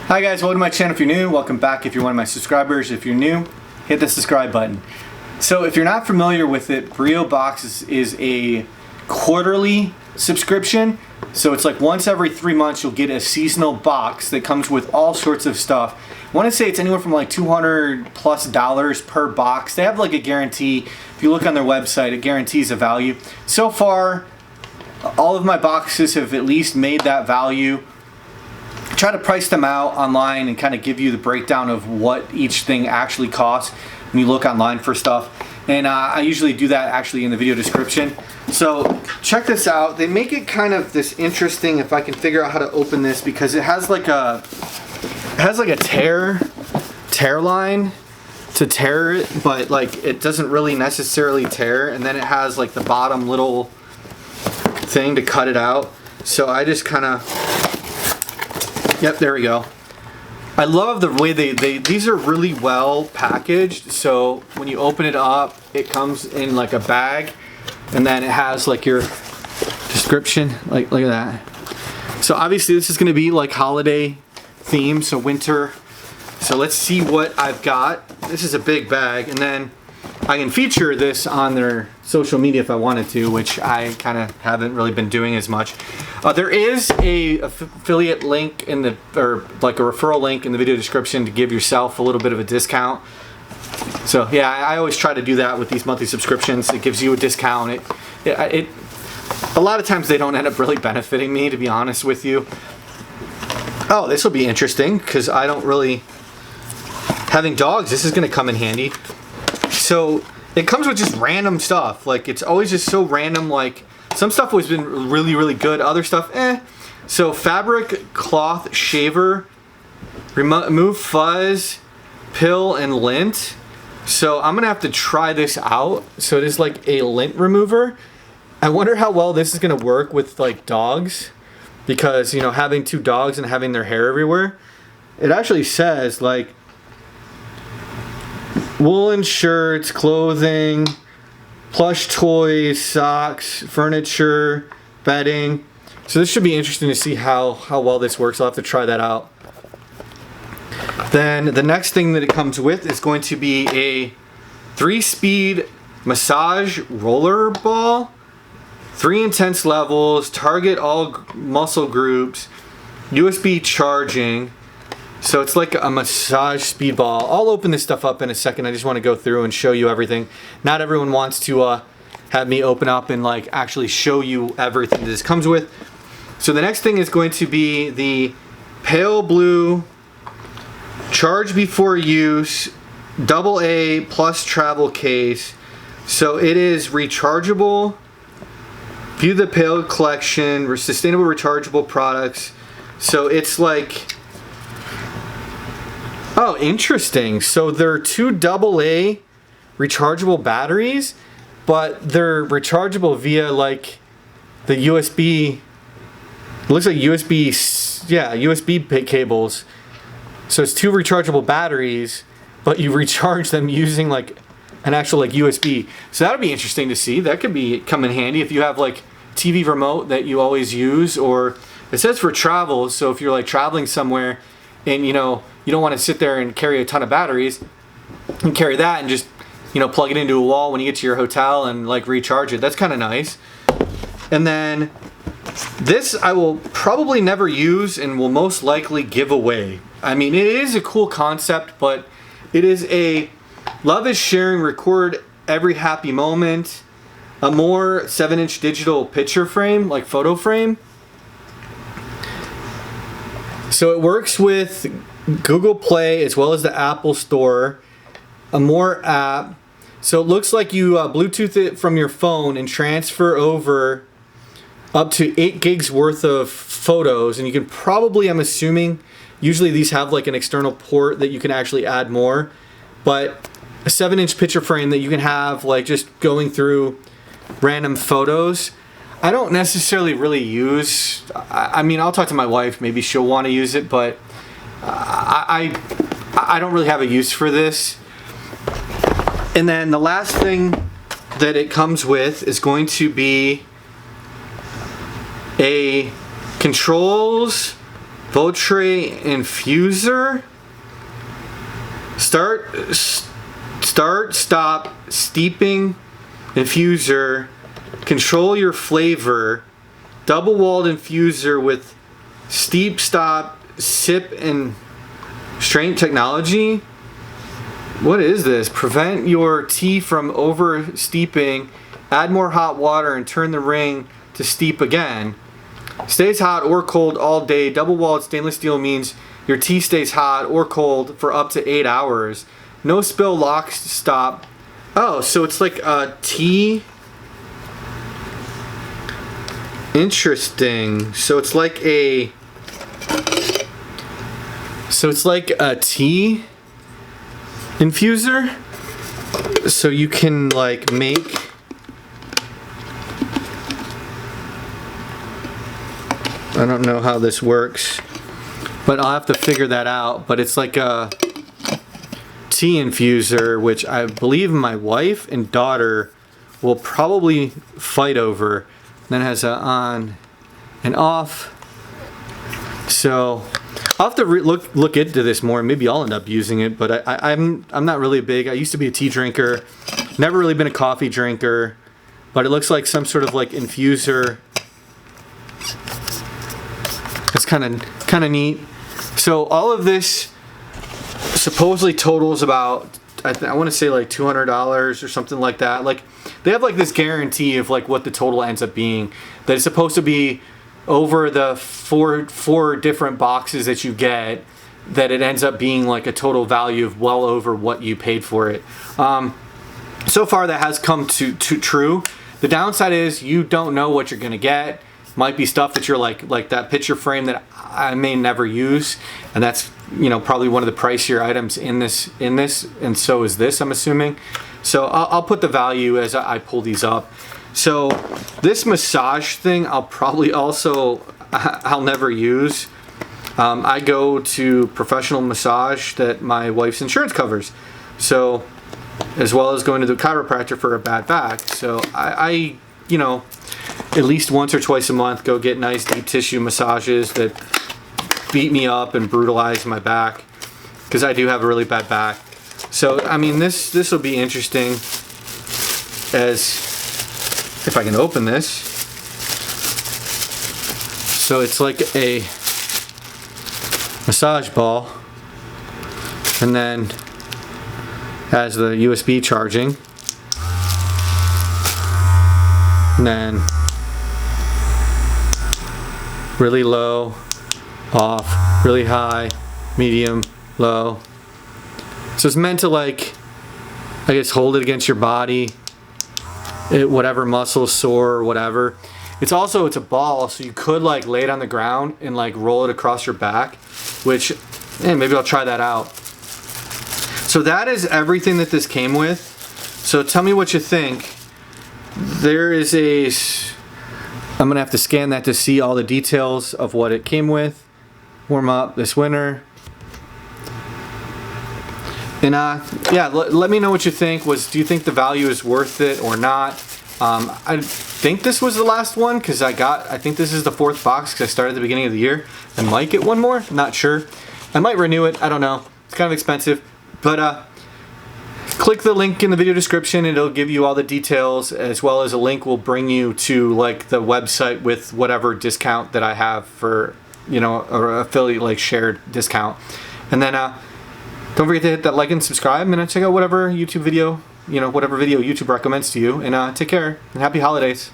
Hi guys, welcome to my channel if you're new. Welcome back if you're one of my subscribers. If you're new, hit the subscribe button. So if you're not familiar with it, BREO Box is a quarterly subscription. So it's like once every 3 months you'll get a seasonal box that comes with all sorts of stuff. I want to say it's anywhere from like $200+ per box. They have like a guarantee. If you look on their website, it guarantees a value. So far, all of my boxes have at least made that value. Try to price them out online and kind of give you the breakdown of what each thing actually costs when you look online for stuff. And I usually do that actually in the video description. So check this out. They make it kind of this interesting, if I can figure out how to open this, because it has like a tear line to tear it, but like it doesn't really necessarily tear. And then it has like the bottom little thing to cut it out. So I just kind of, yep, there we go. I love the way these are really well packaged. So when you open it up, it comes in like a bag, and then it has like your description. Like, look at that. So obviously this is going to be like holiday theme, so winter. So let's see what I've got. This is a big bag, and then I can feature this on their social media if I wanted to, which I kind of haven't really been doing as much. There is a affiliate link in the, or like a referral link in the video description to give yourself a little bit of a discount. So yeah, I always try to do that with these monthly subscriptions. It gives you a discount. A lot of times they don't end up really benefiting me, to be honest with you. Oh, this will be interesting because I don't really, having dogs, this is going to come in handy. So it comes with just random stuff. Like it's always just so random. Like some stuff has been really good. Other stuff, eh. So fabric cloth shaver, remove fuzz, pill, and lint. So I'm gonna have to try this out. So it is like a lint remover. I wonder how well this is gonna work with like dogs, because you know, having 2 dogs and having their hair everywhere. It actually says like woolen shirts, clothing, plush toys, socks, furniture, bedding. So this should be interesting to see how well this works. I'll have to try that out. Then the next thing that it comes with is going to be a 3-speed massage roller ball. 3 intense levels, target all muscle groups, USB charging. So it's like a massage speedball. I'll open this stuff up in a second. I just want to go through and show you everything. Not everyone wants to have me open up and like actually show you everything that this comes with. So the next thing is going to be the PaleBlue Charge Before Use AA Plus Travel Case. So it is rechargeable. View the Pale collection, sustainable rechargeable products. So it's like, oh, interesting. So they're 2 AA rechargeable batteries, but they're rechargeable via like the USB. It looks like USB, yeah, USB cables. So it's 2 rechargeable batteries, but you recharge them using like an actual like USB. So that'll be interesting to see. That could come in handy if you have like TV remote that you always use, or it says for travel. So if you're like traveling somewhere and you know, you don't want to sit there and carry a ton of batteries, you can carry that and just, you know, plug it into a wall when you get to your hotel and like recharge it. That's kind of nice. And then this I will probably never use and will most likely give away. I mean, it is a cool concept, but it is a love is sharing, record every happy moment. AiMOR 7-inch digital picture frame, like photo frame. So it works with Google Play as well as the Apple Store. AiMOR app. So it looks like you Bluetooth it from your phone and transfer over up to 8 gigs worth of photos. And you can probably, I'm assuming, usually these have like an external port that you can actually add more. But a 7-inch picture frame that you can have like just going through random photos. I don't necessarily really use, I mean, I'll talk to my wife, maybe she'll want to use it, but I don't really have a use for this. And then the last thing that it comes with is going to be a controls Voltray Infuser. Start, stop, steeping infuser. Control your flavor. Double-walled infuser with steep, stop, sip, and strain technology. What is this? Prevent your tea from over steeping. Add more hot water and turn the ring to steep again. Stays hot or cold all day. Double-walled stainless steel means your tea stays hot or cold for up to 8 hours. No spill, lock, stop. Oh, so it's like a tea. Interesting. So it's like a tea infuser. So you can like make I don't know how this works, but I'll have to figure that out. But it's like a tea infuser, which I believe my wife and daughter will probably fight over. Then it has a on and off. So I'll have to look into this more. Maybe I'll end up using it, but I'm not really big. I used to be a tea drinker, never really been a coffee drinker, but it looks like some sort of like infuser. It's kind of neat. So all of this supposedly totals about I want to say like $200 or something like that. Like they have like this guarantee of like what the total ends up being. That it's supposed to be over the four different boxes that you get. That it ends up being like a total value of well over what you paid for it. So far that has come to true. The downside is you don't know what you're gonna get. Might be stuff that you're like that picture frame that I may never use, and that's probably one of the pricier items in this, and so is this, I'm assuming. So I'll put the value as I pull these up. So this massage thing I'll probably also I'll never use. I go to professional massage that my wife's insurance covers, so as well as going to the chiropractor for a bad back. So I at least once or twice a month go get nice deep tissue massages that beat me up and brutalize my back, because I do have a really bad back. So I mean this will be interesting, as if I can open this. So it's like a massage ball, and then has the USB charging, and then really low, off, really high, medium, low. So it's meant to like, I guess, hold it against your body, whatever muscles sore or whatever. It's a ball, so you could like lay it on the ground and like roll it across your back, which, maybe I'll try that out. So that is everything that this came with. So tell me what you think. There is I'm gonna have to scan that to see all the details of what it came with. Warm up this winter. And yeah, let me know what you think. Do you think the value is worth it or not? I think this was the last one, because I think this is the 4th box, because I started at the beginning of the year. I might get one more, not sure. I might renew it, I don't know. It's kind of expensive, but click the link in the video description. It'll give you all the details, as well as a link will bring you to like the website with whatever discount that I have for, or affiliate like shared discount. And then don't forget to hit that like and subscribe, and check out whatever YouTube video, whatever video YouTube recommends to you. And take care and happy holidays.